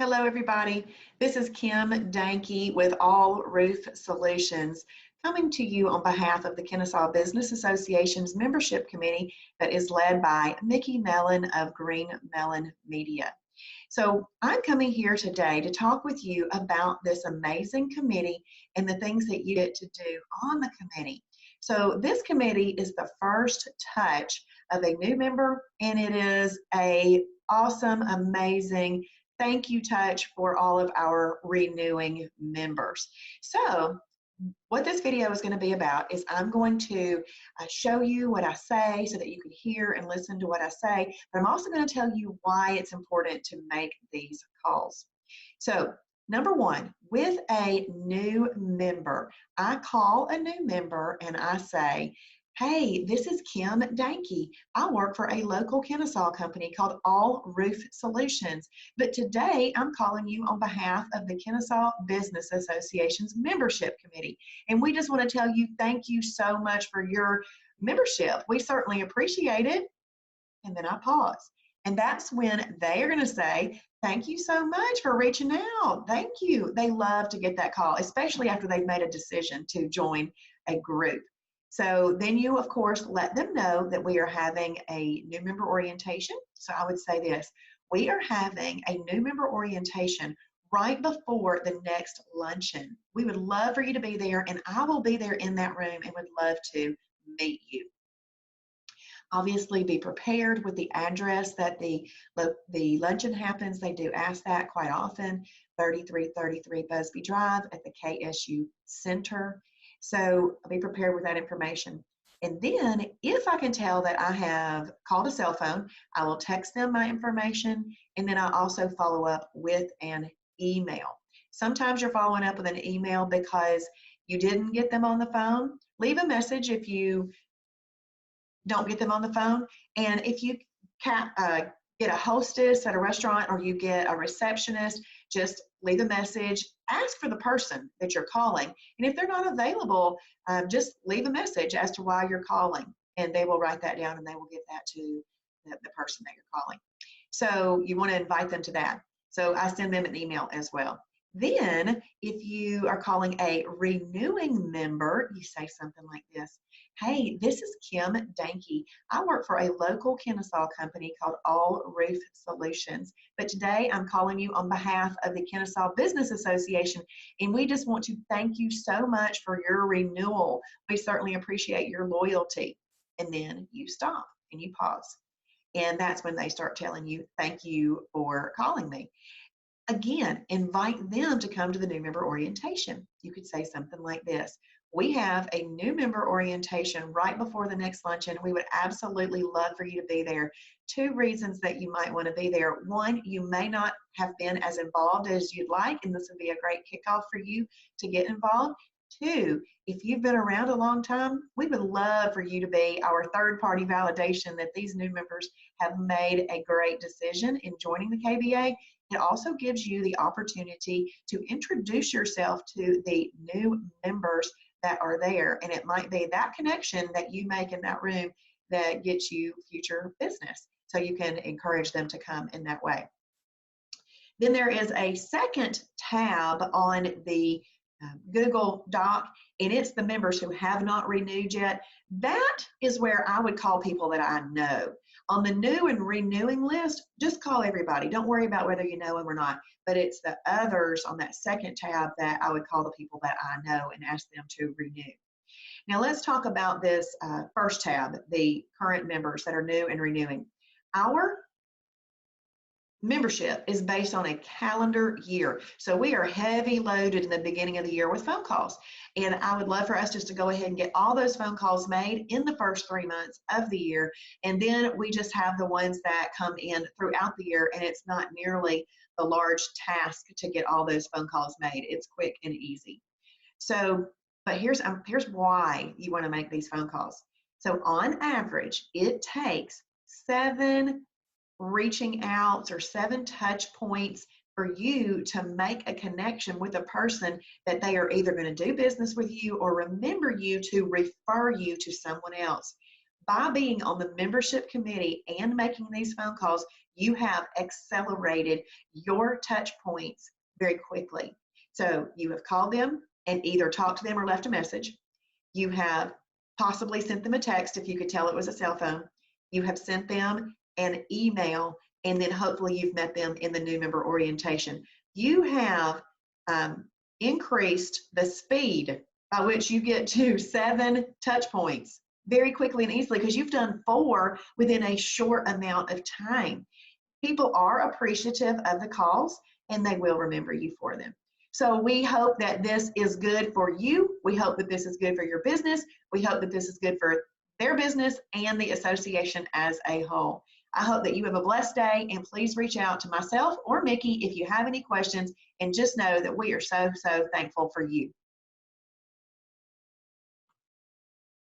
Hello, everybody. This is Kim Danke with All Roof Solutions coming to you on behalf of the Kennesaw Business Association's membership committee that is led by Mickey Mellon of Green Mellon Media. So I'm coming here today to talk with you about this amazing committee and the things that you get to do on the committee. So this committee is the first touch of a new member, and it is a awesome, amazing thank you touch for all of our renewing members. So what this video is going to be about is I'm going to show you what I say so that you can hear and listen to what I say, but I'm also going to tell you why it's important to make these calls. So number one, with a new member, I call a new member and I say, hey, this is Kim Danke. I work for a local Kennesaw company called All Roof Solutions, but today I'm calling you on behalf of the Kennesaw Business Association's membership committee. And we just want to tell you thank you so much for your membership. We certainly appreciate it. And then I pause. And that's when they are going to say, thank you so much for reaching out. Thank you. They love to get that call, especially after they've made a decision to join a group. So then you, of course, let them know that we are having a new member orientation. So I would say this, we are having a new member orientation right before the next luncheon. We would love for you to be there, and I will be there in that room and would love to meet you. Obviously, be prepared with the address that the luncheon happens. They do ask that quite often, 3333 Busby Drive at the KSU Center. So be prepared with that information. And then if I can tell that I have called a cell phone, I will text them my information, and then I'll also follow up with an email. Sometimes you're following up with an email because you didn't get them on the phone. Leave a message if you don't get them on the phone. And if you get a hostess at a restaurant or you get a receptionist, just leave a message, ask for the person that you're calling. And if they're not available, just leave a message as to why you're calling, and they will write that down and they will give that to the person that you're calling. So you want to invite them to that. So I send them an email as well. Then if you are calling a renewing member, you say something like this. Hey, this is Kim Danke. I work for a local Kennesaw company called All Roof Solutions, but today I'm calling you on behalf of the Kennesaw Business Association, and we just want to thank you so much for your renewal. We certainly appreciate your loyalty. And then you stop and you pause. And that's when they start telling you, thank you for calling me. Again, invite them to come to the new member orientation. You could say something like this. We have a new member orientation right before the next luncheon. We would absolutely love for you to be there. Two reasons that you might want to be there. One, you may not have been as involved as you'd like, and this would be a great kickoff for you to get involved. Two, if you've been around a long time, we would love for you to be our third-party validation that these new members have made a great decision in joining the KBA. It also gives you the opportunity to introduce yourself to the new members that are there. And it might be that connection that you make in that room that gets you future business. So you can encourage them to come in that way. Then there is a second tab on the Google Doc, and it's the members who have not renewed yet. That is where I would call people that I know. On the new and renewing list, just call everybody. Don't worry about whether you know them or not, but it's the others on that second tab that I would call the people that I know and ask them to renew. Now let's talk about this first tab, the current members that are new and renewing. Our membership is based on a calendar year. So we are heavy loaded in the beginning of the year with phone calls. And I would love for us just to go ahead and get all those phone calls made in the first 3 months of the year. And then we just have the ones that come in throughout the year, and it's not nearly the large task to get all those phone calls made. It's quick and easy. So, but here's why you want to make these phone calls. So on average, it takes 7 reaching outs or 7 touch points for you to make a connection with a person that they are either going to do business with you or remember you to refer you to someone else. By being on the membership committee and making these phone calls, you have accelerated your touch points very quickly. So you have called them and either talked to them or left a message. You have possibly sent them a text if you could tell it was a cell phone. You have sent them an email, and then hopefully you've met them in the new member orientation. You have increased the speed by which you get to 7 touch points very quickly and easily, because you've done 4 within a short amount of time. People are appreciative of the calls, and they will remember you for them. So we hope that this is good for you. We hope that this is good for your business. We hope that this is good for their business and the association as a whole. I hope that you have a blessed day, and please reach out to myself or Mickey if you have any questions, and just know that we are so, so thankful for you.